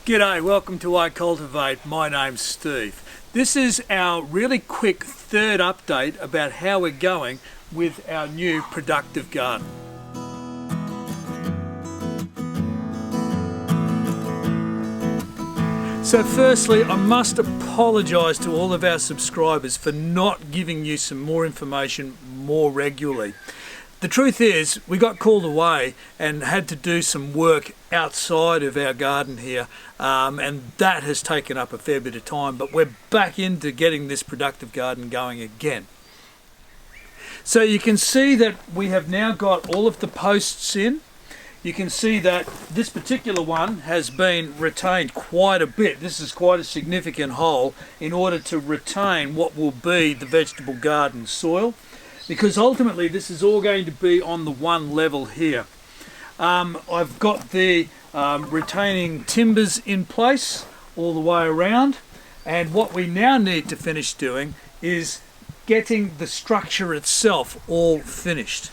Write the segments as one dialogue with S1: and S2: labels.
S1: G'day, welcome to I Cultivate. My name's Steve. This is our really quick third update about how we're going with our new productive garden. So firstly, I must apologise to all of our subscribers for not giving you some more information more regularly. The truth is, we got called away and had to do some work outside of our garden here, and that has taken up a fair bit of time, but we're back into getting this productive garden going again. So you can see that we have now got all of the posts in. You can see that this particular one has been retained quite a bit. This is quite a significant hole in order to retain what will be the vegetable garden soil, because ultimately this is all going to be on the one level here. I've got the retaining timbers in place all the way around, and what we now need to finish doing is getting the structure itself all finished.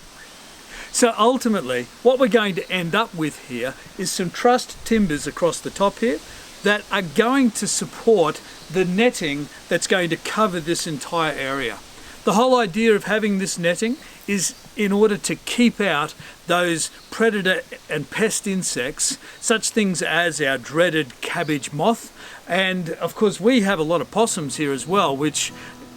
S1: So ultimately what we're going to end up with here is some trussed timbers across the top here that are going to support the netting that's going to cover this entire area. The whole idea of having this netting is in order to keep out those predator and pest insects, such things as our dreaded cabbage moth, and of course we have a lot of possums here as well, which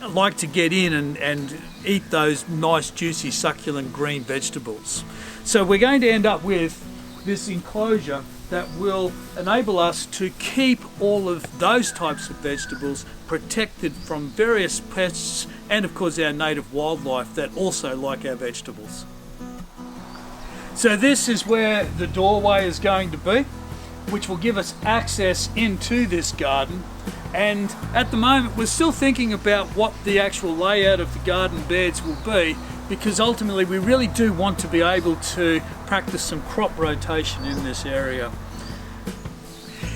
S1: like to get in and eat those nice juicy succulent green vegetables. So we're going to end up with this enclosure that will enable us to keep all of those types of vegetables protected from various pests and of course our native wildlife that also like our vegetables. So this is where the doorway is going to be, which will give us access into this garden. And at the moment we're still thinking about what the actual layout of the garden beds will be, because ultimately we really do want to be able to practice some crop rotation in this area.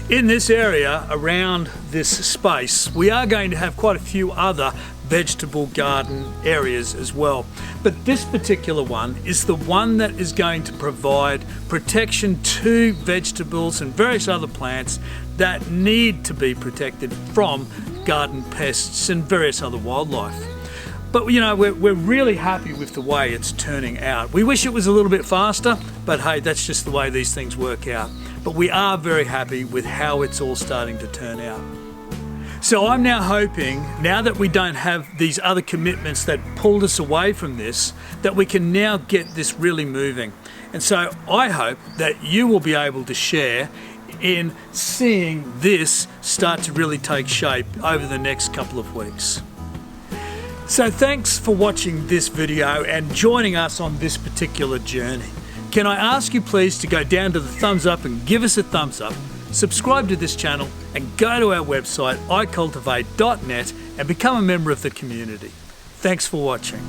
S1: In this area around this space we are going to have quite a few other vegetable garden areas as well, but this particular one is the one that is going to provide protection to vegetables and various other plants that need to be protected from garden pests and various other wildlife. But you know, we're really happy with the way it's turning out. We wish it was a little bit faster, but hey, that's just the way these things work out. But we are very happy with how it's all starting to turn out. So I'm now hoping, now that we don't have these other commitments that pulled us away from this, that we can now get this really moving. And so I hope that you will be able to share in seeing this start to really take shape over the next couple of weeks. So thanks for watching this video and joining us on this particular journey. Can I ask you please to go down to the thumbs up and give us a thumbs up, subscribe to this channel and go to our website icultivate.net and become a member of the community. Thanks for watching.